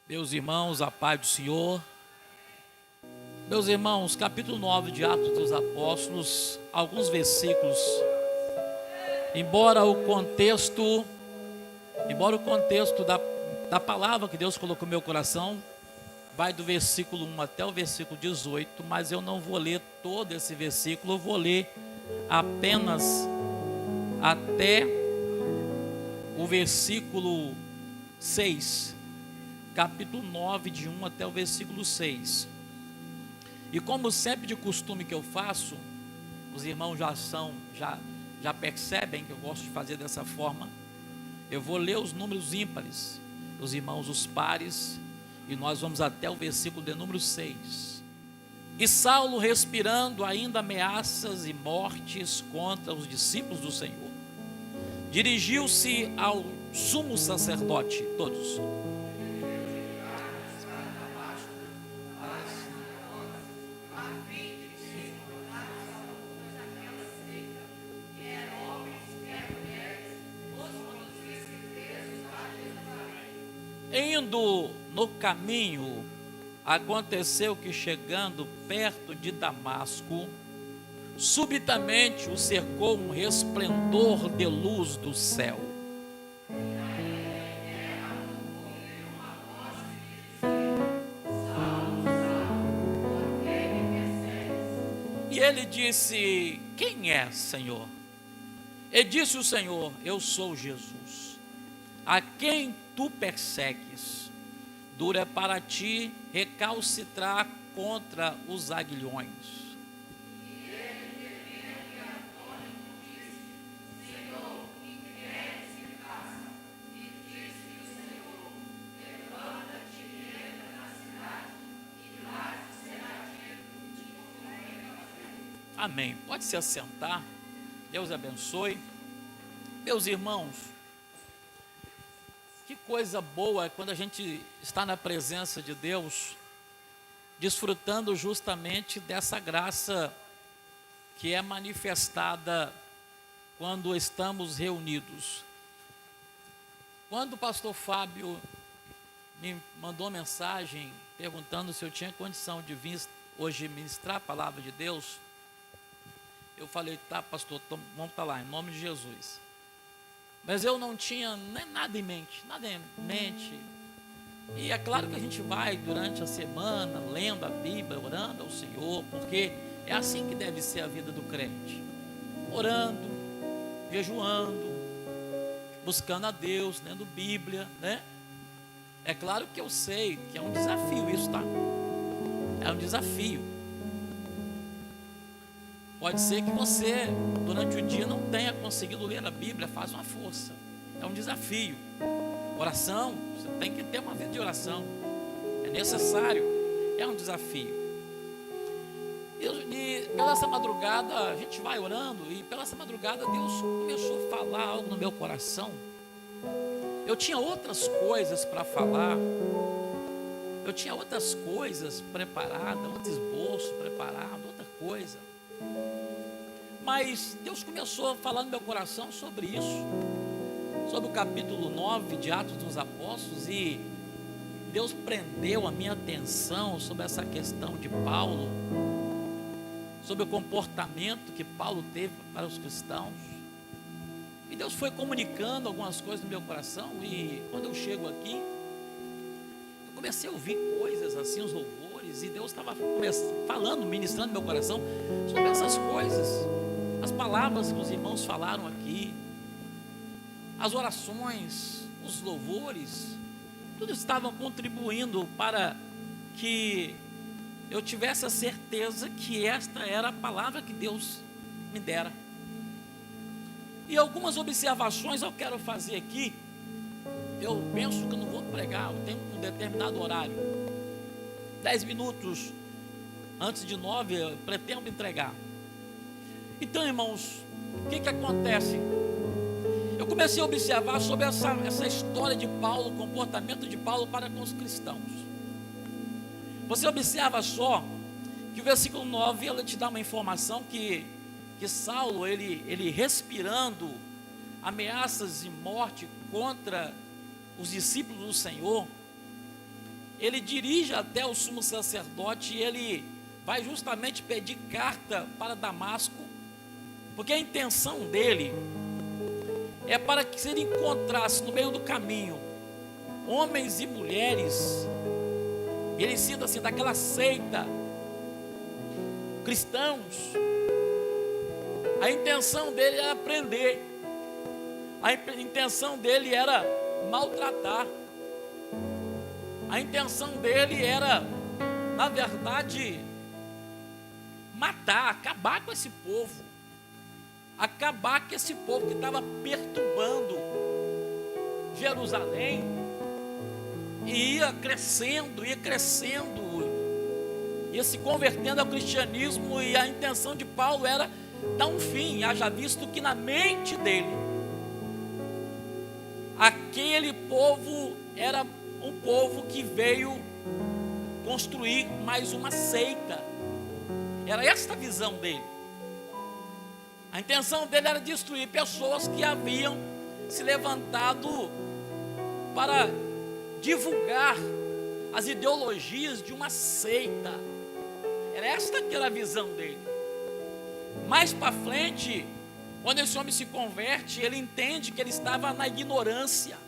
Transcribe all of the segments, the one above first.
Meus irmãos, a paz do Senhor. Meus irmãos, capítulo 9 de Atos dos Apóstolos, alguns versículos. Embora o contexto da palavra que Deus colocou no meu coração vai do versículo 1 até o versículo 18, mas eu não vou ler todo esse versículo, eu vou ler apenas até o versículo 6. Capítulo 9, de 1 até o versículo 6. E como sempre de costume que eu faço, os irmãos já percebem que eu gosto de fazer dessa forma. Eu vou ler os números ímpares, os irmãos os pares, e nós vamos até o versículo de número 6. E Saulo, respirando ainda ameaças e mortes contra os discípulos do Senhor, dirigiu-se ao sumo sacerdote, todos. Indo no caminho, aconteceu que, chegando perto de Damasco, subitamente o cercou um resplendor de luz do céu. E ele disse: quem é, Senhor? E disse o Senhor: eu sou Jesus, a quem tu persegues. Duro é para ti recalcitrar contra os aguilhões. Amém. Pode se assentar. Deus abençoe. Meus irmãos, que coisa boa é quando a gente está na presença de Deus, desfrutando justamente dessa graça que é manifestada quando estamos reunidos. Quando o pastor Fábio me mandou mensagem perguntando se eu tinha condição de vir hoje ministrar a palavra de Deus, eu falei: tá, pastor, vamos estar lá, em nome de Jesus. Mas eu não tinha nem nada em mente, E é claro que a gente vai durante a semana, lendo a Bíblia, orando ao Senhor, porque é assim que deve ser a vida do crente. Orando, jejuando, buscando a Deus, lendo Bíblia, né? É claro que eu sei que é um desafio isso, tá? É um desafio. Pode ser que você, durante o dia, não tenha conseguido ler a Bíblia, faz uma força. É um desafio. Oração, você tem que ter uma vida de oração. É necessário, é um desafio. E pela essa madrugada, a gente vai orando, e pela essa madrugada Deus começou a falar algo no meu coração. Eu tinha outras coisas para falar, eu tinha outras coisas preparadas, outro esboço preparado, outra coisa. Mas Deus começou a falar no meu coração sobre isso, sobre o capítulo 9 de Atos dos Apóstolos, e Deus prendeu a minha atenção sobre essa questão de Paulo, sobre o comportamento que Paulo teve para os cristãos. E Deus foi comunicando algumas coisas no meu coração, e quando eu chego aqui, eu comecei a ouvir coisas assim, os louvores, e Deus estava falando, ministrando no meu coração sobre essas coisas. As palavras que os irmãos falaram aqui, as orações, os louvores, tudo estavam contribuindo para que eu tivesse a certeza que esta era a palavra que Deus me dera. E algumas observações eu quero fazer aqui. Eu penso que eu não vou pregar, eu tenho um determinado horário, 10 minutos antes de 9 eu pretendo entregar. Então, irmãos, o que acontece? Eu comecei a observar sobre essa história de Paulo, o comportamento de Paulo para com os cristãos. Você observa só que o versículo 9, ele te dá uma informação que Saulo, ele respirando ameaças de morte contra os discípulos do Senhor, ele dirige até o sumo sacerdote e ele vai justamente pedir carta para Damasco, porque a intenção dele é para que se ele encontrasse no meio do caminho homens e mulheres, ele cita assim, daquela seita, cristãos, a intenção dele era prender, a intenção dele era maltratar, a intenção dele era, na verdade, matar, acabar com esse povo, acabar com esse povo que estava perturbando Jerusalém, e ia crescendo, ia se convertendo ao cristianismo, e a intenção de Paulo era dar um fim, haja visto que na mente dele, aquele povo era um povo que veio construir mais uma seita, era esta a visão dele. A intenção dele era destruir pessoas que haviam se levantado para divulgar as ideologias de uma seita. Era esta que era a visão dele. Mais para frente, quando esse homem se converte, ele entende que ele estava na ignorância.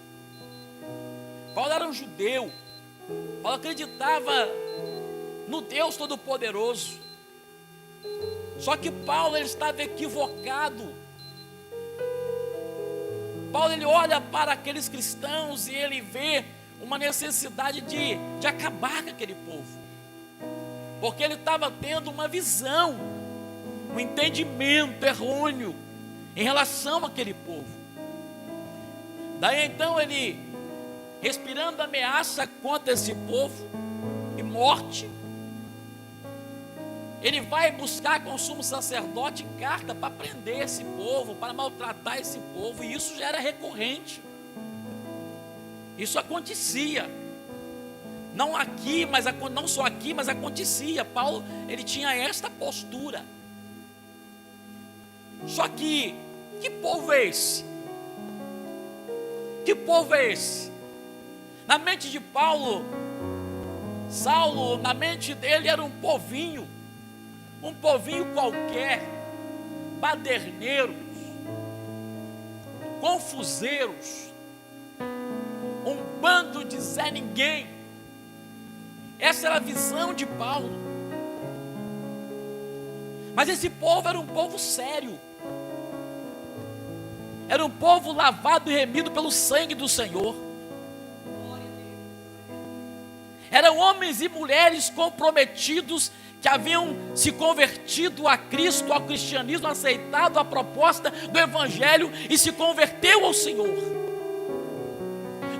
Paulo era um judeu, Paulo acreditava no Deus Todo-Poderoso, só que Paulo ele estava equivocado. Paulo ele olha para aqueles cristãos e ele vê uma necessidade de acabar com aquele povo, porque ele estava tendo uma visão, um entendimento errôneo em relação àquele povo. Daí então ele, respirando ameaça contra esse povo e morte, ele vai buscar com o sumo sacerdote carta para prender esse povo, para maltratar esse povo, e isso já era recorrente. Isso acontecia, não aqui, mas não só aqui, mas acontecia. Paulo, ele tinha esta postura. Só que povo é esse? Que povo é esse? Na mente de Paulo, Saulo, na mente dele era um povinho qualquer, baderneiros, confuseiros, um bando de Zé Ninguém. Essa era a visão de Paulo. Mas esse povo era um povo sério, era um povo lavado e remido pelo sangue do Senhor. Eram homens e mulheres comprometidos, que haviam se convertido a Cristo, ao cristianismo, aceitado a proposta do Evangelho e se converteu ao Senhor.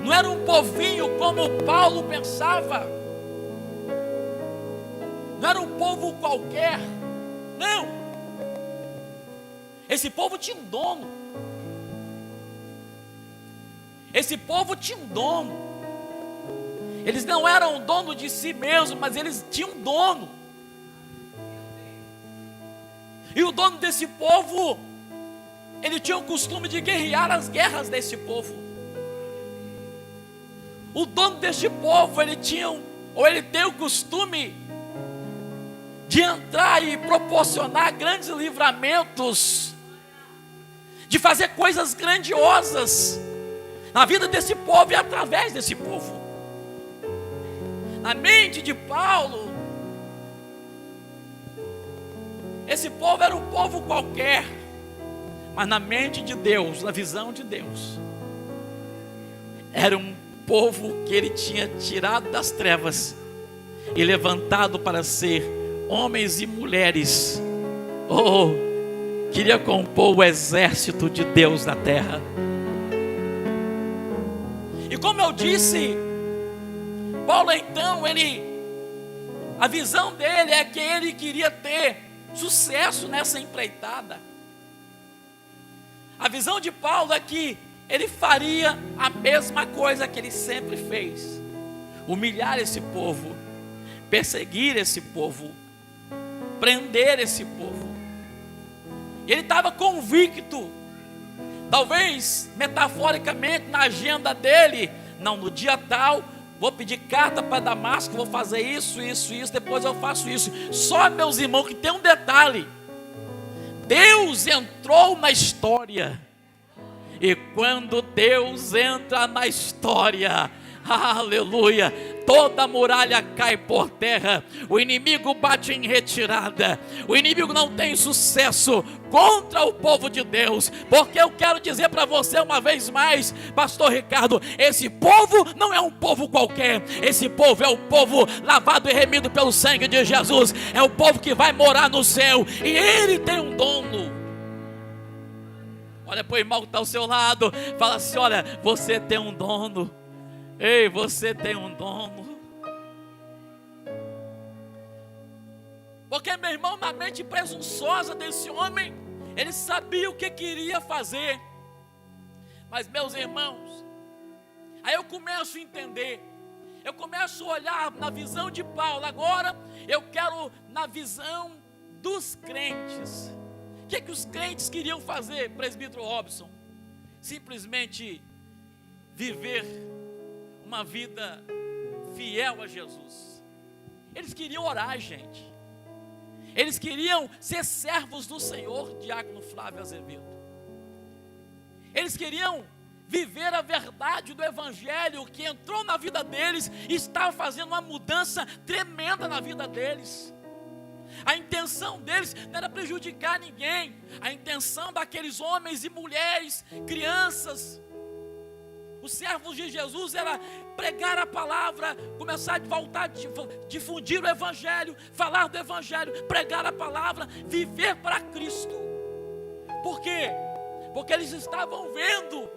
Não era um povinho como Paulo pensava, não era um povo qualquer, não. Esse povo tinha um dono, esse povo tinha um dono. Eles não eram dono de si mesmos, mas eles tinham um dono. E o dono desse povo, ele tinha o costume de guerrear as guerras desse povo. O dono deste povo, ele tem o costume de entrar e proporcionar grandes livramentos, de fazer coisas grandiosas na vida desse povo e através desse povo. Na mente de Paulo, esse povo era um povo qualquer, mas na mente de Deus, na visão de Deus, era um povo que ele tinha tirado das trevas e levantado para ser homens e mulheres, queria compor o exército de Deus na terra. E como eu disse, Paulo então, a visão dele é que ele queria ter sucesso nessa empreitada. A visão de Paulo é que ele faria a mesma coisa que ele sempre fez: humilhar esse povo, perseguir esse povo, prender esse povo. Ele estava convicto, talvez metaforicamente na agenda dele, não, no dia tal vou pedir carta para Damasco, vou fazer isso, depois eu faço isso. Só, meus irmãos, que tem um detalhe: Deus entrou na história. E quando Deus entra na história, aleluia, toda a muralha cai por terra, o inimigo bate em retirada, o inimigo não tem sucesso contra o povo de Deus, porque eu quero dizer para você uma vez mais, pastor Ricardo, esse povo não é um povo qualquer, esse povo é o povo lavado e remido pelo sangue de Jesus, é o povo que vai morar no céu, e ele tem um dono. Olha para o irmão que está ao seu lado, fala assim: olha, você tem um dono. Ei, você tem um dono. Porque, meu irmão, na mente presunçosa desse homem, ele sabia o que queria fazer. Mas, meus irmãos, aí eu começo a entender, eu começo a olhar na visão de Paulo. Agora eu quero na visão dos crentes. O que os crentes queriam fazer, presbítero Robson? Simplesmente viver uma vida fiel a Jesus. Eles queriam orar, gente. Eles queriam ser servos do Senhor, diácono Flávio Azevedo. Eles queriam viver a verdade do Evangelho que entrou na vida deles e estava fazendo uma mudança tremenda na vida deles. A intenção deles não era prejudicar ninguém. A intenção daqueles homens e mulheres, crianças, os servos de Jesus, era pregar a palavra, começar a voltar a difundir o Evangelho, falar do Evangelho, pregar a palavra, viver para Cristo. Por quê? Porque eles estavam vendo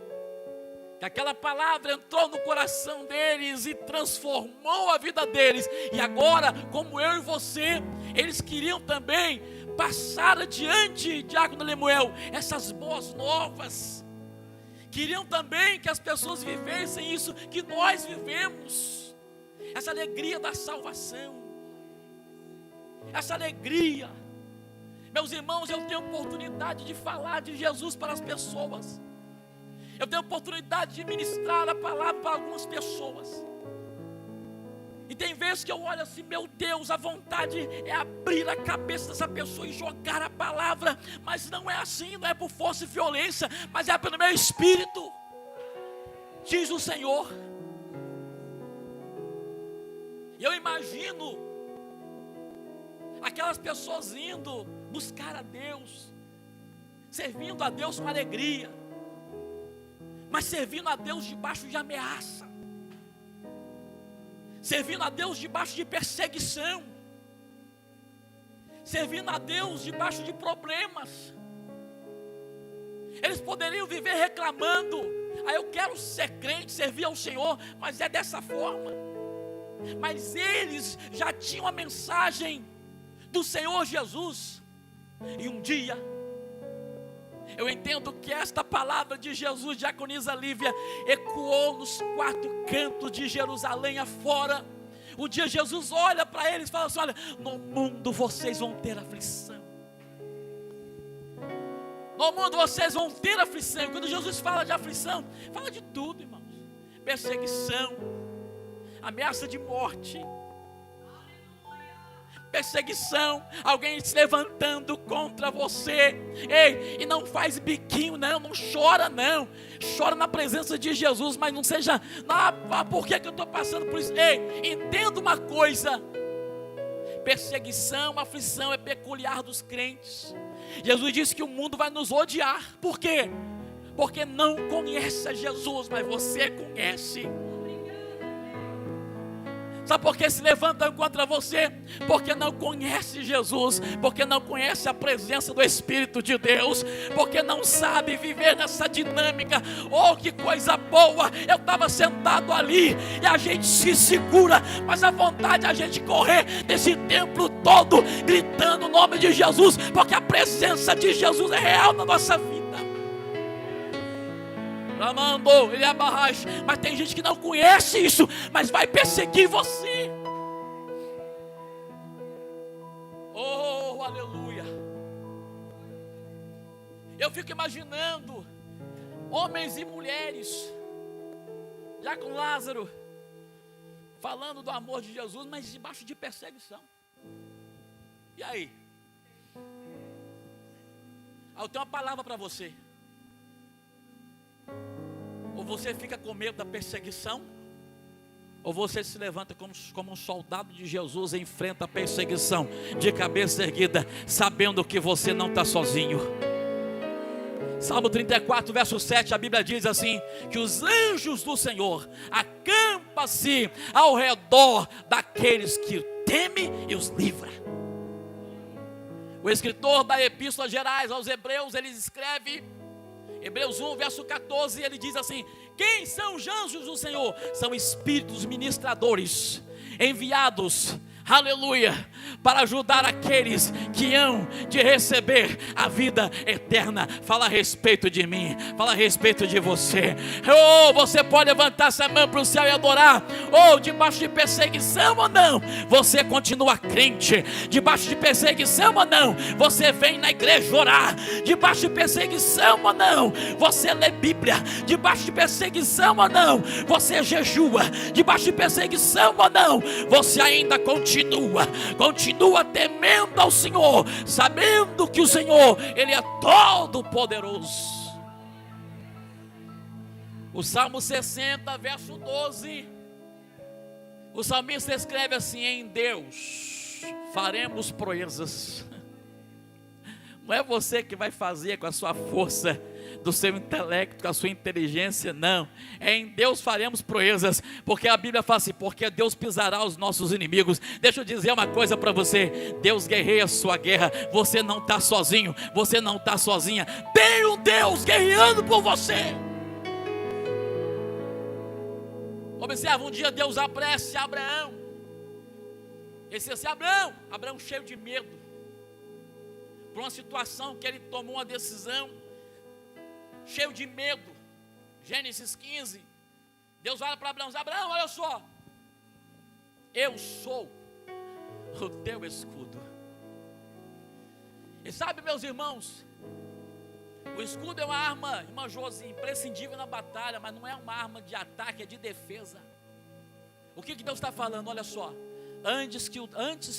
que aquela palavra entrou no coração deles e transformou a vida deles. E agora, como eu e você, eles queriam também passar adiante, diácono Lemuel, essas boas novas. Queriam também que as pessoas vivessem isso que nós vivemos, essa alegria da salvação, essa alegria. Meus irmãos, eu tenho oportunidade de falar de Jesus para as pessoas, eu tenho oportunidade de ministrar a palavra para algumas pessoas, e tem vezes que eu olho assim, meu Deus, a vontade é abrir a cabeça dessa pessoa e jogar a palavra, mas não é assim, não é por força e violência, mas é pelo meu espírito, diz o Senhor. E eu imagino aquelas pessoas indo buscar a Deus, servindo a Deus com alegria, mas servindo a Deus debaixo de ameaça, servindo a Deus debaixo de perseguição, servindo a Deus debaixo de problemas. Eles poderiam viver reclamando: eu quero ser crente, servir ao Senhor, mas é dessa forma. Mas eles já tinham a mensagem do Senhor Jesus. E um dia, eu entendo que esta palavra de Jesus, diaconisa Lívia, ecoou nos 4 cantos de Jerusalém afora. Um dia Jesus olha para eles e fala assim: olha, no mundo vocês vão ter aflição. No mundo vocês vão ter aflição. Quando Jesus fala de aflição, fala de tudo, irmãos. Perseguição, ameaça de morte, perseguição, alguém se levantando contra você. Ei, e não faz biquinho não chora não, chora na presença de Jesus, mas não seja, por que eu estou passando por isso? Ei, entenda uma coisa: perseguição, aflição é peculiar dos crentes. Jesus disse que o mundo vai nos odiar. Por quê? Porque não conhece a Jesus, mas você conhece. Sabe por que se levantam contra você? Porque não conhece Jesus, porque não conhece a presença do Espírito de Deus, porque não sabe viver nessa dinâmica. Oh, que coisa boa! Eu estava sentado ali e a gente se segura, mas a vontade é a gente correr desse templo todo, gritando o nome de Jesus, porque a presença de Jesus é real na nossa vida. Ele é barragem, mas tem gente que não conhece isso, mas vai perseguir você. Oh, aleluia. Eu fico imaginando homens e mulheres, já com Lázaro, falando do amor de Jesus, mas debaixo de perseguição. E aí? Eu tenho uma palavra para você. Ou você fica com medo da perseguição, ou você se levanta como um soldado de Jesus e enfrenta a perseguição de cabeça erguida, sabendo que você não está sozinho. Salmo 34, verso 7, a Bíblia diz assim, que os anjos do Senhor acampam-se ao redor daqueles que o temem e os livra. O escritor da Epístola Gerais aos Hebreus, ele escreve, Hebreus 1, verso 14, ele diz assim: quem são os anjos do Senhor? São espíritos ministradores, enviados, aleluia, para ajudar aqueles que hão de receber a vida eterna. Fala a respeito de mim, fala a respeito de você. Oh, você pode levantar essa mão para o céu e adorar. Oh, debaixo de perseguição ou não, você continua crente. Debaixo de perseguição ou não, você vem na igreja orar. Debaixo de perseguição ou não, você lê Bíblia. Debaixo de perseguição ou não, você jejua. Debaixo de perseguição ou não, você ainda continua temendo ao Senhor, sabendo que o Senhor, Ele é todo poderoso. O Salmo 60, verso 12, o salmista escreve assim: em Deus faremos proezas. Não é você que vai fazer com a sua força, do seu intelecto, com a sua inteligência, não. É em Deus faremos proezas, porque a Bíblia fala assim: porque Deus pisará os nossos inimigos. Deixa eu dizer uma coisa para você: Deus guerreia a sua guerra. Você não está sozinho, você não está sozinha. Tem um Deus guerreando por você. Observa, um dia Deus aparece a Abraão. Ele disse assim: Abraão cheio de medo, por uma situação que ele tomou uma decisão, cheio de medo. Gênesis 15, Deus olha para Abraão: Abraão, olha só, eu sou o teu escudo. E sabe, meus irmãos, o escudo é uma arma, irmã Josi, imprescindível na batalha, mas não é uma arma de ataque, é de defesa. O que Deus está falando? Olha só, antes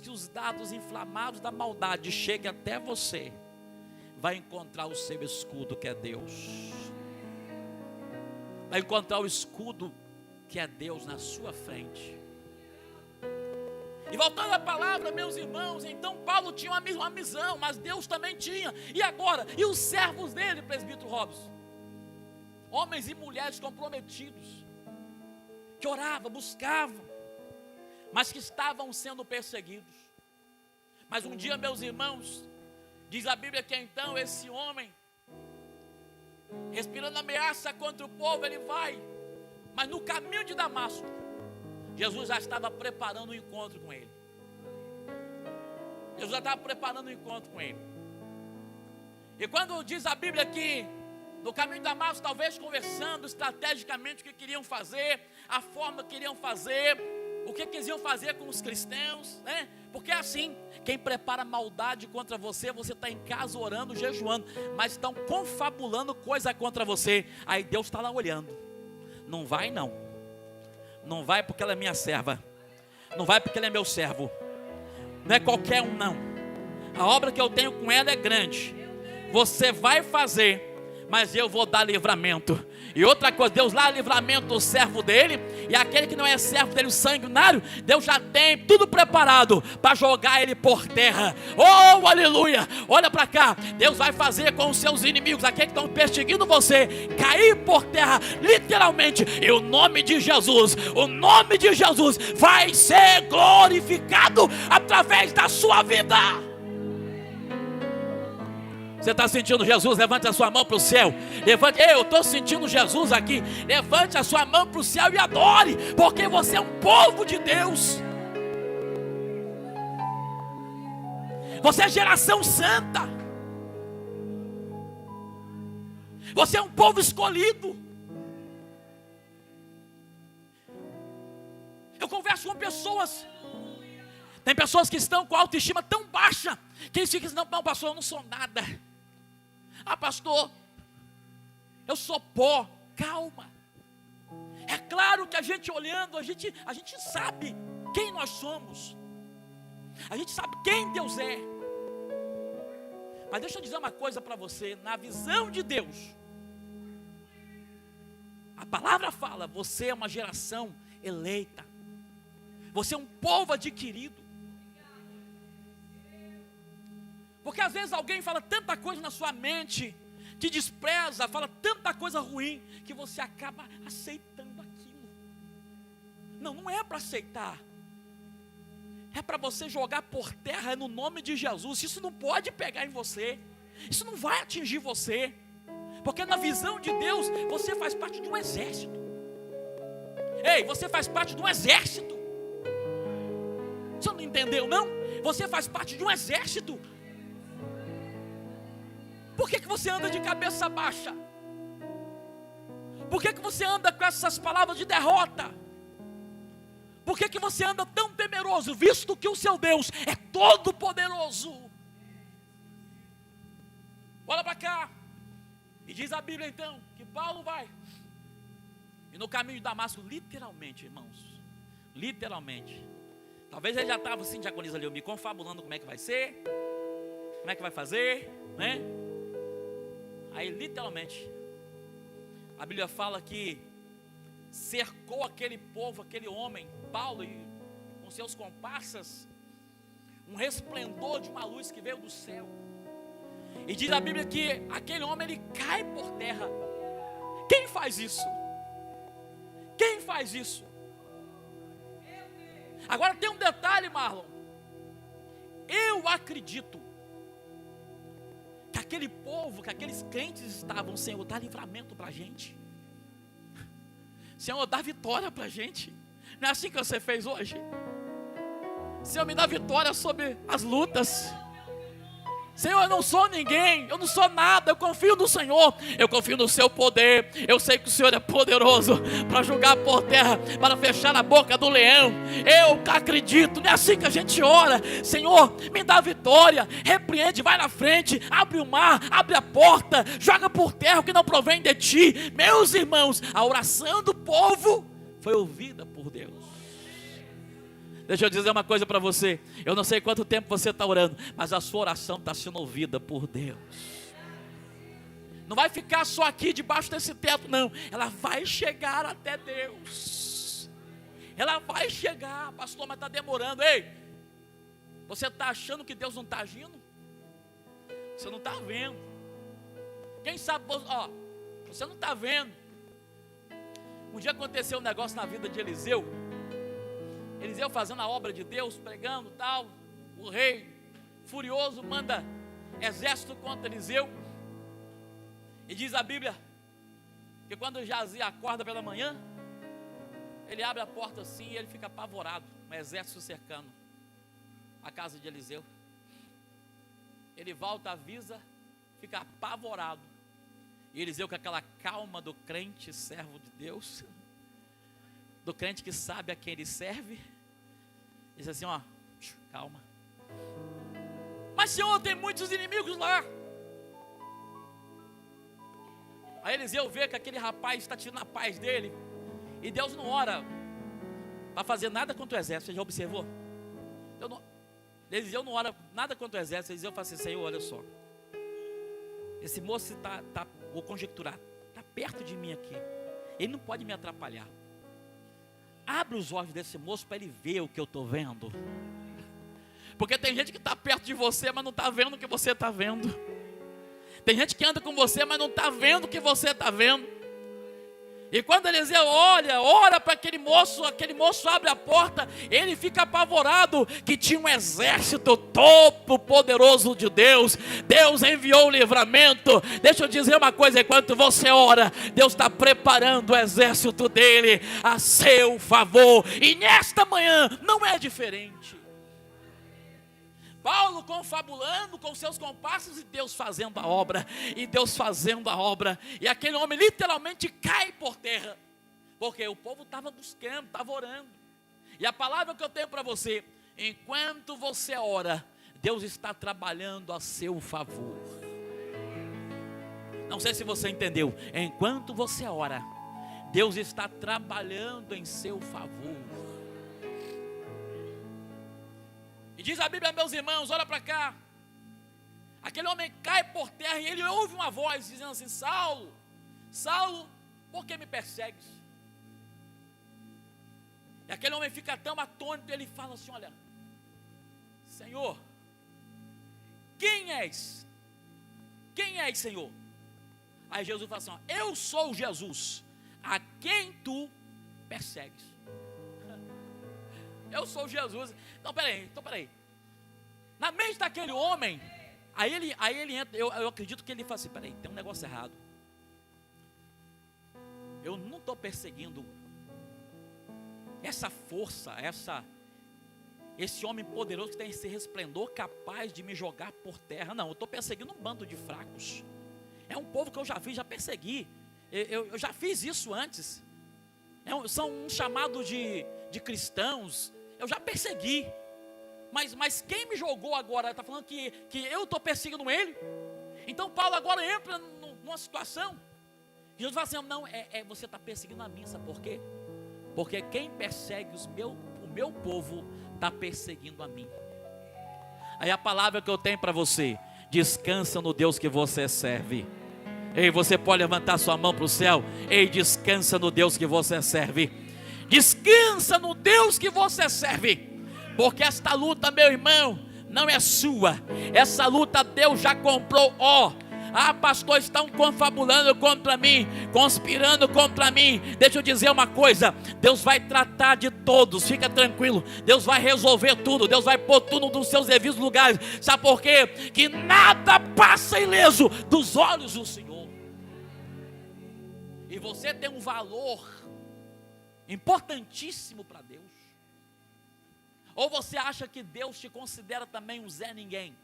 que os dados inflamados da maldade cheguem até você, vai encontrar o seu escudo, que é Deus. Vai encontrar o escudo que é Deus na sua frente. E voltando à palavra, meus irmãos, então Paulo tinha uma missão, mas Deus também tinha. E agora? E os servos dele, presbítero Robson? Homens e mulheres comprometidos, que oravam, buscavam, mas que estavam sendo perseguidos. Mas um dia, meus irmãos, diz a Bíblia que então esse homem, respirando ameaça contra o povo, ele vai. Mas no caminho de Damasco, Jesus já estava preparando um encontro com ele. Jesus já estava preparando um encontro com ele. E quando diz a Bíblia que no caminho de Damasco, talvez conversando estrategicamente o que queriam fazer, a forma que queriam fazer, o que quisiam fazer com os cristãos, né? Porque é assim, quem prepara maldade contra você, você está em casa orando, jejuando, mas estão confabulando coisa contra você. Aí Deus está lá olhando. Não vai não. Não vai porque ela é minha serva. Não vai porque ele é meu servo. Não é qualquer um não. A obra que eu tenho com ela é grande. Você vai fazer, mas eu vou dar livramento. E outra coisa, Deus dá livramento do servo dele, e aquele que não é servo dele, o sanguinário, Deus já tem tudo preparado para jogar ele por terra. Oh, aleluia! Olha para cá, Deus vai fazer com os seus inimigos, aqueles que estão perseguindo você, cair por terra, literalmente. E o nome de Jesus vai ser glorificado através da sua vida. Você está sentindo Jesus? Levante a sua mão para o céu. Levante, eu estou sentindo Jesus aqui. Levante a sua mão para o céu e adore, porque você é um povo de Deus. Você é geração santa. Você é um povo escolhido. Eu converso com pessoas. Tem pessoas que estão com a autoestima tão baixa, que eles ficam dizendo: não, pastor, eu não sou nada. Ah, pastor, eu sou pó. Calma. É claro que a gente olhando, a gente sabe quem nós somos. A gente sabe quem Deus é. Mas deixa eu dizer uma coisa para você. Na visão de Deus, a palavra fala, você é uma geração eleita. Você é um povo adquirido. Porque às vezes alguém fala tanta coisa na sua mente, te despreza, fala tanta coisa ruim, que você acaba aceitando aquilo. Não é para aceitar. É para você jogar por terra no nome de Jesus. Isso não pode pegar em você. Isso não vai atingir você. Porque na visão de Deus, você faz parte de um exército. Ei, você faz parte de um exército. Você não entendeu, não? Você faz parte de um exército. Por que você anda de cabeça baixa? Por que você anda com essas palavras de derrota? Por que você anda tão temeroso, visto que o seu Deus é todo poderoso? Olha para cá. E diz a Bíblia então, que Paulo vai. E no caminho de Damasco, literalmente, irmãos. Literalmente. Talvez ele já estava assim, diaconisa ali, me confabulando como é que vai ser. Como é que vai fazer, né? Aí literalmente, a Bíblia fala que cercou aquele povo, aquele homem, Paulo e com seus comparsas, um resplendor de uma luz que veio do céu. E diz a Bíblia que aquele homem, ele cai por terra. Quem faz isso? Quem faz isso? Agora tem um detalhe, Marlon. Eu acredito que aquele povo, que aqueles crentes estavam, Senhor, dá livramento para a gente. Senhor, dá vitória para a gente. Não é assim que você fez hoje? Senhor, me dá vitória sobre as lutas. Senhor, eu não sou ninguém, eu não sou nada, eu confio no Senhor, eu confio no seu poder, eu sei que o Senhor é poderoso para julgar por terra, para fechar a boca do leão. Eu acredito, não é assim que a gente ora. Senhor, me dá vitória, repreende, vai na frente, abre o mar, abre a porta, joga por terra o que não provém de ti. Meus irmãos, a oração do povo foi ouvida por Deus. Deixa eu dizer uma coisa para você. Eu não sei quanto tempo você está orando, mas a sua oração está sendo ouvida por Deus. Não vai ficar só aqui debaixo desse teto, não. Ela vai chegar até Deus. Ela vai chegar, pastor, mas está demorando. Ei, você está achando que Deus não está agindo? Você não está vendo. Quem sabe, ó, você não está vendo. Um dia aconteceu um negócio na vida de Eliseu. Eliseu fazendo a obra de Deus, pregando tal, o rei furioso manda exército contra Eliseu, e diz a Bíblia, que quando Jazia acorda pela manhã, ele abre a porta assim e ele fica apavorado, um exército cercando a casa de Eliseu. Ele volta, avisa, fica apavorado, e Eliseu com aquela calma do crente servo de Deus, do crente que sabe a quem ele serve, diz assim, ó, calma. Mas Senhor, tem muitos inimigos lá. Aí Eliseu vê que aquele rapaz está tirando a paz dele, e Deus não ora para fazer nada contra o exército. Você já observou? Eliseu não ora nada contra o exército. Eliseu fala assim, Senhor, olha só, esse moço está, vou conjecturar, está perto de mim aqui, ele não pode me atrapalhar. Abre os olhos desse moço para ele ver o que eu estou vendo. Porque tem gente que está perto de você, mas não está vendo o que você está vendo. Tem gente que anda com você, mas não está vendo o que você está vendo. E quando Eliseu ora para aquele moço abre a porta, ele fica apavorado, que tinha um exército todo poderoso de Deus. Deus enviou o livramento. Deixa eu dizer uma coisa, enquanto você ora, Deus está preparando o exército dele a seu favor. E nesta manhã não é diferente. Paulo confabulando com seus comparsas e Deus fazendo a obra, e aquele homem literalmente cai por terra, porque o povo estava buscando, estava orando. E a palavra que eu tenho para você, enquanto você ora, Deus está trabalhando a seu favor. Não sei se você entendeu, enquanto você ora, Deus está trabalhando em seu favor. E diz a Bíblia, meus irmãos, olha para cá. Aquele homem cai por terra e ele ouve uma voz dizendo assim: Saulo, Saulo, por que me persegues? E aquele homem fica tão atônito, ele fala assim: olha, Senhor, quem és? Quem és, Senhor? Aí Jesus fala assim: ó, eu sou Jesus, a quem tu persegues. Eu sou Jesus. Então peraí. Na mente daquele homem, aí ele entra, eu acredito que ele fala assim: peraí, tem um negócio errado. Eu não estou perseguindo essa força, esse homem poderoso que tem esse resplendor capaz de me jogar por terra. Não, eu estou perseguindo um bando de fracos. É um povo que eu já vi, já persegui. Eu já fiz isso antes. São um chamado de cristãos. Eu já persegui. Mas quem me jogou agora está falando que eu estou perseguindo ele. Então Paulo agora entra numa situação. Jesus fala assim: não, você está perseguindo a mim, sabe por quê? Porque quem persegue o meu povo está perseguindo a mim. Aí a palavra que eu tenho para você: descansa no Deus que você serve. Ei, você pode levantar sua mão para o céu. Ei, descansa no Deus que você serve. Descansa no Deus que você serve. Porque esta luta, meu irmão, não é sua. Essa luta Deus já comprou. Pastor, estão confabulando contra mim, conspirando contra mim. Deixa eu dizer uma coisa: Deus vai tratar de todos, fica tranquilo. Deus vai resolver tudo, Deus vai pôr tudo nos seus devidos lugares. Sabe por quê? Que nada passa ileso dos olhos do Senhor. E você tem um valor importantíssimo para Deus. Ou você acha que Deus te considera também um Zé Ninguém?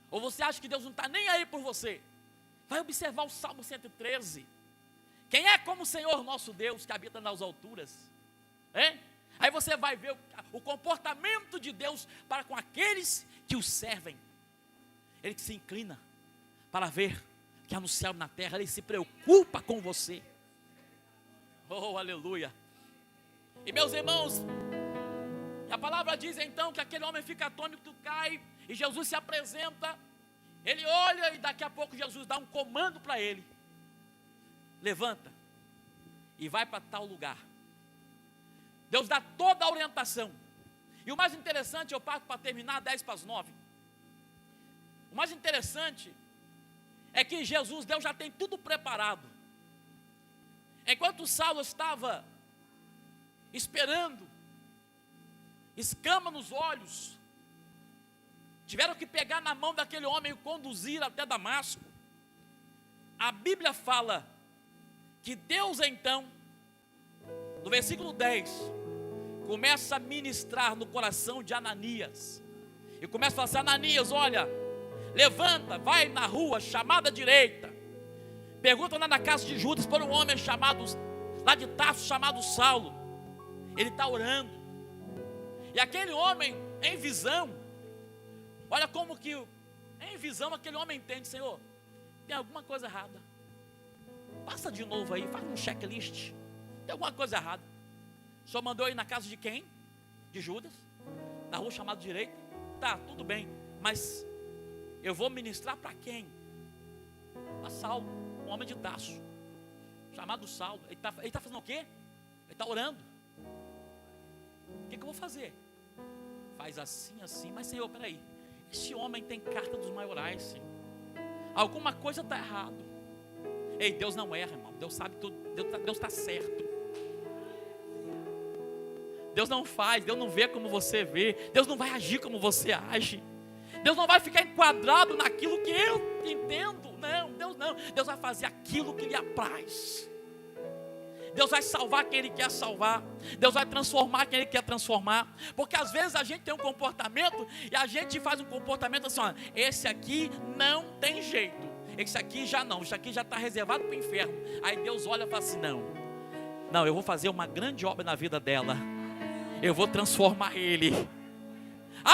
Ou você acha que Deus não está nem aí por você? Vai observar o Salmo 113. Quem é como o Senhor nosso Deus, que habita nas alturas? Aí você vai ver o comportamento de Deus para com aqueles que o servem. Ele que se inclina para ver que há no céu e na terra. Ele se preocupa com você. Oh, aleluia. E meus irmãos, a palavra diz então que aquele homem fica atônito, cai, e Jesus se apresenta. Ele olha e daqui a pouco Jesus dá um comando para ele: levanta e vai para tal lugar. Deus dá toda a orientação. E o mais interessante, eu parto para terminar 10:09. O mais interessante é que Deus já tem tudo preparado. Enquanto Saulo estava esperando, escama nos olhos, tiveram que pegar na mão daquele homem e conduzir até Damasco. A Bíblia fala que Deus então, no versículo 10, começa a ministrar no coração de Ananias. E começa a falar assim: Ananias, olha, levanta, vai na rua chamada direita, pergunta lá na casa de Judas por um homem chamado, lá de Tarso, chamado Saulo. Ele está orando. E aquele homem, em visão, olha como que, em visão, aquele homem entende: Senhor, tem alguma coisa errada. Passa de novo aí, faz um checklist. Tem alguma coisa errada. O Senhor mandou ir na casa de quem? De Judas, na rua chamada direita. Tá, tudo bem, mas eu vou ministrar para quem? Para Saulo, um homem de Tarso, chamado Saulo. Ele está fazendo o quê? Ele está orando. O que eu vou fazer? Faz assim, mas Senhor, peraí, esse homem tem carta dos maiorais, Senhor. Alguma coisa está errado. Ei, Deus não erra, irmão. Deus sabe tudo, Deus está certo. Deus não faz, Deus não vê como você vê, Deus não vai agir como você age, Deus não vai ficar enquadrado naquilo que eu entendo. Não, Deus não. Deus vai fazer aquilo que lhe apraz. Deus vai salvar quem Ele quer salvar. Deus vai transformar quem Ele quer transformar. Porque às vezes a gente tem um comportamento e a gente faz um comportamento assim: ó, esse aqui não tem jeito, esse aqui já não, esse aqui já está reservado para o inferno. Aí Deus olha e fala assim: não, eu vou fazer uma grande obra na vida dela, eu vou transformar ele.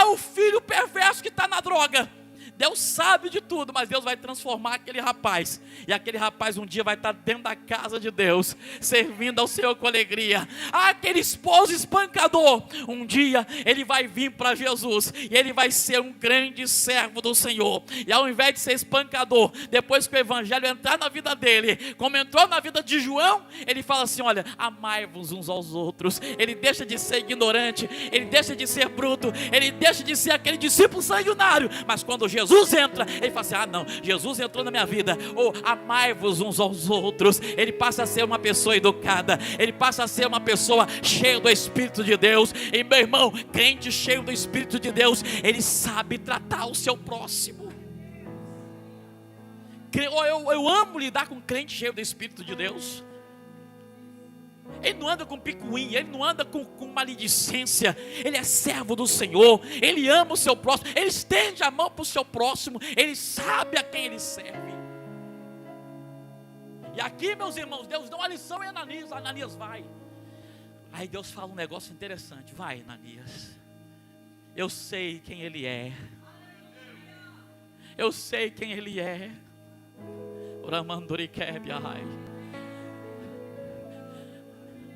O filho perverso que está na droga, Deus sabe de tudo, mas Deus vai transformar aquele rapaz. E aquele rapaz um dia vai estar dentro da casa de Deus, servindo ao Senhor com alegria. Aquele esposo espancador, um dia ele vai vir para Jesus, e ele vai ser um grande servo do Senhor. E ao invés de ser espancador, depois que o evangelho entrar na vida dele, como entrou na vida de João, ele fala assim: olha, amai-vos uns aos outros. Ele deixa de ser ignorante, ele deixa de ser bruto, ele deixa de ser aquele discípulo sanguinário. Mas quando Jesus entra, ele fala assim: ah não, Jesus entrou na minha vida. Ou amai-vos uns aos outros. Ele passa a ser uma pessoa educada, ele passa a ser uma pessoa cheia do Espírito de Deus. E meu irmão, crente cheio do Espírito de Deus, ele sabe tratar o seu próximo. Eu amo lidar com crente cheio do Espírito de Deus. Ele não anda com picuinha, ele não anda com maledicência. Ele é servo do Senhor, ele ama o seu próximo, ele estende a mão para o seu próximo, ele sabe a quem ele serve. E aqui, meus irmãos, Deus dá uma lição em Ananias. Ananias vai. Aí Deus fala um negócio interessante: vai, Ananias, eu sei quem ele é. Eu sei quem ele é.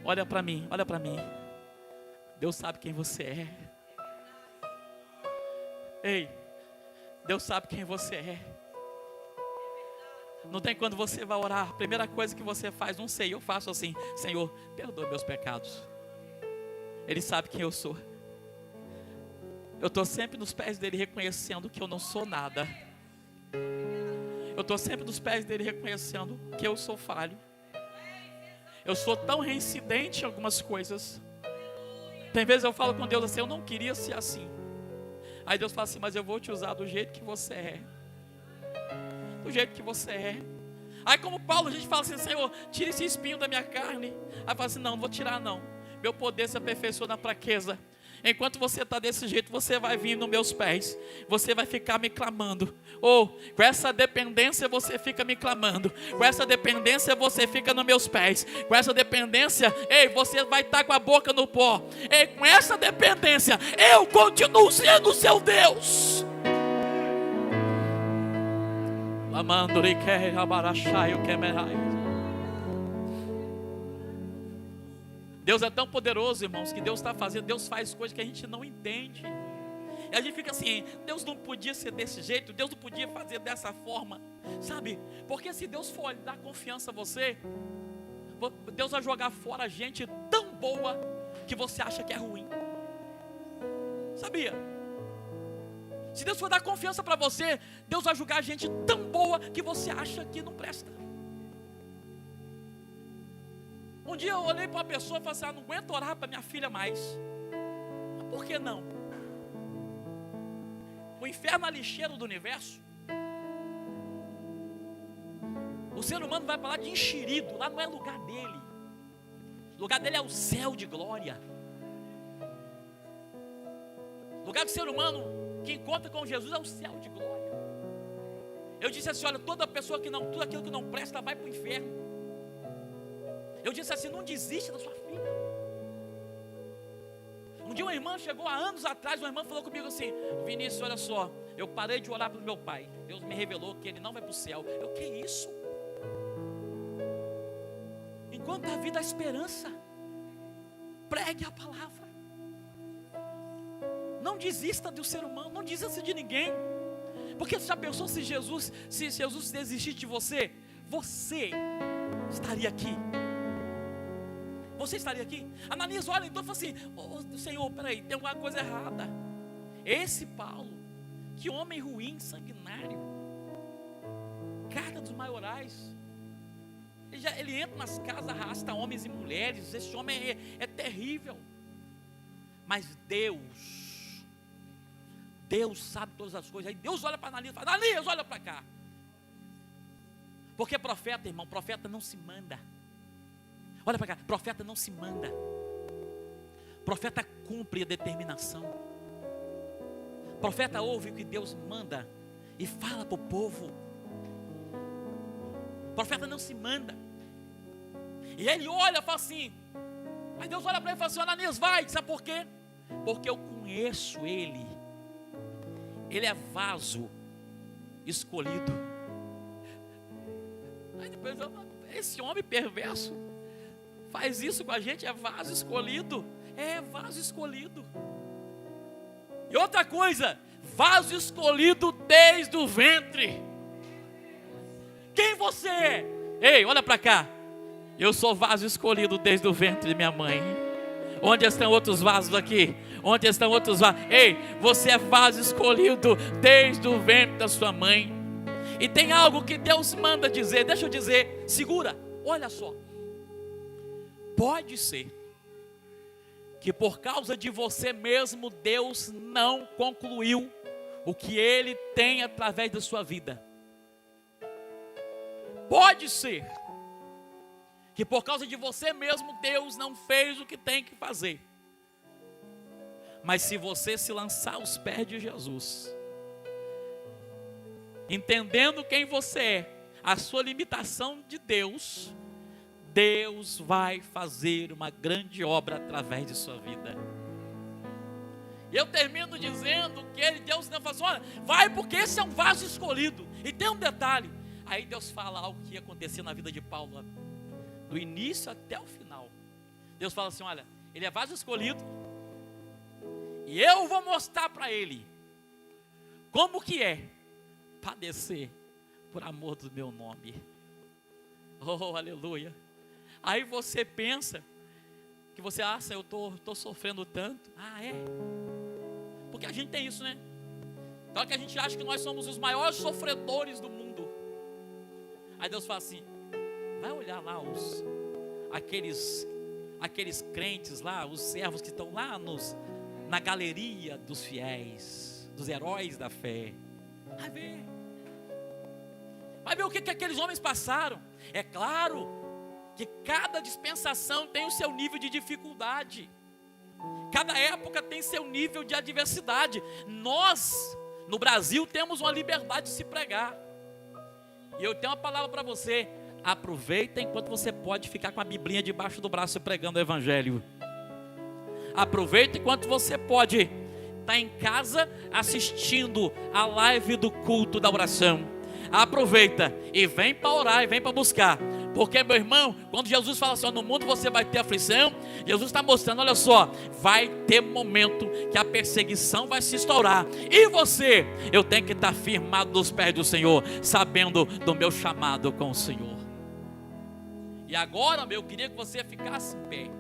Olha para mim, olha para mim. Deus sabe quem você é. Ei, Deus sabe quem você é. Não tem quando você vai orar, a primeira coisa que você faz, não sei, eu faço assim: Senhor, perdoa meus pecados. Ele sabe quem eu sou. Eu estou sempre nos pés dele reconhecendo que eu não sou nada. Eu estou sempre nos pés dele reconhecendo que eu sou falho. Eu sou tão reincidente em algumas coisas. Tem vezes eu falo com Deus assim: eu não queria ser assim. Aí Deus fala assim: mas eu vou te usar do jeito que você é. Do jeito que você é. Aí como Paulo, a gente fala assim: Senhor, tira esse espinho da minha carne. Aí fala assim: não vou tirar não. Meu poder se aperfeiçoa na fraqueza. Enquanto você está desse jeito, você vai vir nos meus pés, você vai ficar me clamando. Ou com essa dependência você fica me clamando, com essa dependência você fica nos meus pés, com essa dependência, ei, você vai estar com a boca no pó. Ei, com essa dependência eu continuo sendo seu Deus. Deus é tão poderoso, irmãos, que Deus está fazendo, Deus faz coisas que a gente não entende. E a gente fica assim: Deus não podia ser desse jeito, Deus não podia fazer dessa forma, sabe? Porque se Deus for dar confiança a você, Deus vai jogar fora gente tão boa que você acha que é ruim. Sabia? Se Deus for dar confiança para você, Deus vai julgar gente tão boa que você acha que não presta. Um dia eu olhei para uma pessoa e falei assim: não aguento orar para minha filha mais. Mas por que não? O inferno é a lixeira do universo. O ser humano vai para lá de enxerido, lá não é lugar dele. O lugar dele é o céu de glória. O lugar do ser humano que encontra com Jesus é o céu de glória. Eu disse assim: olha, toda pessoa que não, tudo aquilo que não presta vai para o inferno. Eu disse assim: não desiste da sua filha. Um dia uma irmã chegou há anos atrás, uma irmã falou comigo assim: Vinícius, olha só, eu parei de orar pelo meu pai, Deus me revelou que ele não vai para o céu. Eu, que isso? Enquanto a vida há esperança, pregue a palavra. Não desista do ser humano, não desista de ninguém. Porque você já pensou se Jesus desistisse de você, você estaria aqui? Você estaria aqui? Ananias olha então e fala assim: Senhor, peraí, tem alguma coisa errada. Esse Paulo, que homem ruim, sanguinário, carga dos maiorais, ele entra nas casas, arrasta homens e mulheres. Esse homem é terrível. Mas Deus sabe todas as coisas. Aí Deus olha para Ananias e fala: Ananias, olha para cá. Porque profeta, irmão, profeta não se manda. Olha para cá, profeta não se manda. Profeta cumpre a determinação. Profeta ouve o que Deus manda e fala para o povo. Profeta não se manda. E ele olha e fala assim, mas Deus olha para ele e fala assim: Ananias, vai, sabe por quê? Porque eu conheço ele. Ele é vaso escolhido. Aí depois, esse homem perverso faz isso com a gente, é vaso escolhido. É vaso escolhido. E outra coisa, vaso escolhido desde o ventre. Quem você é? Ei, olha para cá. Eu sou vaso escolhido desde o ventre de minha mãe. Onde estão outros vasos aqui? Onde estão outros vasos? Ei, você é vaso escolhido desde o ventre da sua mãe. E tem algo que Deus manda dizer, deixa eu dizer, segura, olha só. Pode ser que por causa de você mesmo, Deus não concluiu o que Ele tem através da sua vida. Pode ser que por causa de você mesmo, Deus não fez o que tem que fazer. Mas se você se lançar aos pés de Jesus, entendendo quem você é, a sua limitação de Deus, Deus vai fazer uma grande obra através de sua vida. E eu termino dizendo que Deus não fala assim, olha, vai porque esse é um vaso escolhido. E tem um detalhe, aí Deus fala algo que ia acontecer na vida de Paulo, do início até o final. Deus fala assim, olha, ele é vaso escolhido, e eu vou mostrar para ele como que é padecer por amor do meu nome. Oh, aleluia. Aí você pensa que você acha, eu tô sofrendo tanto. Ah, é? Porque a gente tem isso, né? Então que a gente acha que nós somos os maiores sofredores do mundo. Aí Deus fala assim, vai olhar lá aqueles crentes lá, os servos que estão lá na galeria dos fiéis, dos heróis da fé. Vai ver o que aqueles homens passaram. É claro que cada dispensação tem o seu nível de dificuldade. Cada época tem seu nível de adversidade. Nós, no Brasil, temos uma liberdade de se pregar. E eu tenho uma palavra para você. Aproveita enquanto você pode ficar com a Biblinha debaixo do braço e pregando o Evangelho. Aproveita enquanto você pode estar em casa assistindo a live do culto da oração. Aproveita e vem para orar e vem para buscar. Porque, meu irmão, quando Jesus fala assim, no mundo você vai ter aflição, Jesus está mostrando, olha só, vai ter momento que a perseguição vai se estourar. E você, eu tenho que estar firmado nos pés do Senhor, sabendo do meu chamado com o Senhor. E agora, eu queria que você ficasse em pé.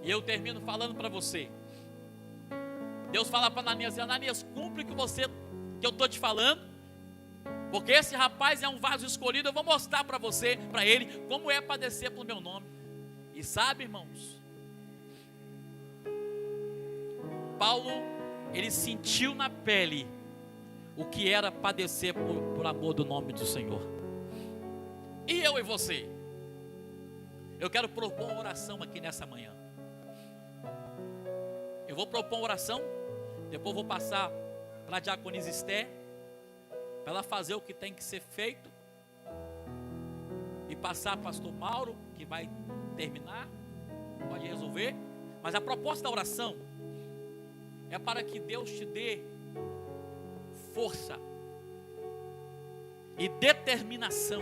E eu termino falando para você. Deus fala para Ananias, Ananias, cumpre o que eu estou te falando, porque esse rapaz é um vaso escolhido, eu vou mostrar para você, para ele, como é padecer pelo meu nome. E sabe, irmãos, Paulo, ele sentiu na pele o que era padecer por amor do nome do Senhor. E eu e você? Eu quero propor uma oração aqui nessa manhã. Eu vou propor uma oração, depois vou passar para a diaconisa Esther, para ela fazer o que tem que ser feito, e passar para o pastor Mauro, que vai terminar, pode resolver. Mas a proposta da oração é para que Deus te dê força e determinação,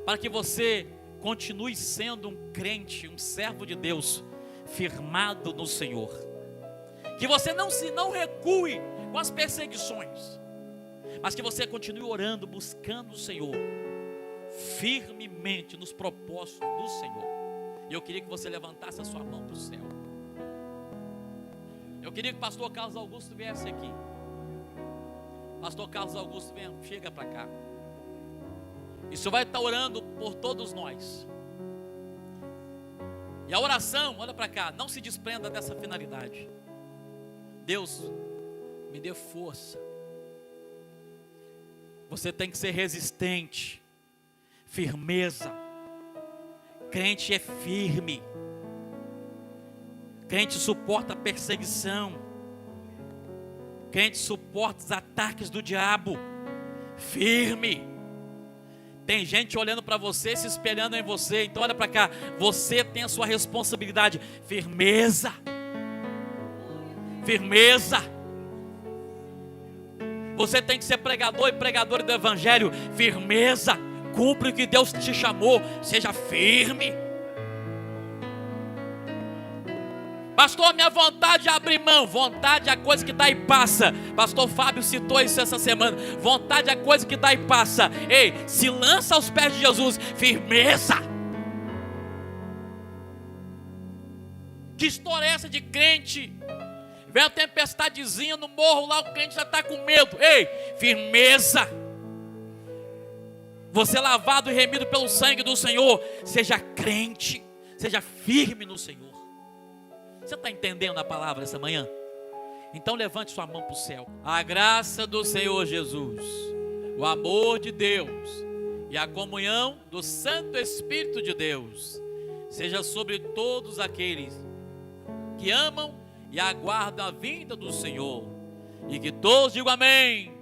para que você continue sendo um crente, um servo de Deus, firmado no Senhor. Que você não recue com as perseguições, mas que você continue orando, buscando o Senhor, firmemente nos propósitos do Senhor. E eu queria que você levantasse a sua mão para o céu. Eu queria que o pastor Carlos Augusto viesse aqui. Pastor Carlos Augusto, chega para cá. E o Senhor vai estar orando por todos nós. E a oração, olha para cá, não se desprenda dessa finalidade. Deus, me dê força. Você tem que ser resistente, firmeza. Crente é firme. Crente suporta a perseguição. Crente suporta os ataques do diabo. Firme. Tem gente olhando para você, se espelhando em você. Então olha para cá, você tem a sua responsabilidade. Firmeza. Firmeza. Você tem que ser pregador e pregadora do evangelho. Firmeza. Cumpre o que Deus te chamou. Seja firme. Pastor, minha vontade é abrir mão. Vontade é a coisa que dá e passa. Pastor Fábio citou isso essa semana. Vontade é a coisa que dá e passa. Ei, se lança aos pés de Jesus. Firmeza. Que história é essa de crente? Vem a tempestadezinha no morro lá, o crente já está com medo. Ei, firmeza. Você lavado e remido pelo sangue do Senhor. Seja crente. Seja firme no Senhor. Você está entendendo a palavra essa manhã? Então levante sua mão para o céu. A graça do Senhor Jesus, o amor de Deus e a comunhão do Santo Espírito de Deus seja sobre todos aqueles que amam e aguardam a vinda do Senhor. E que todos digam amém.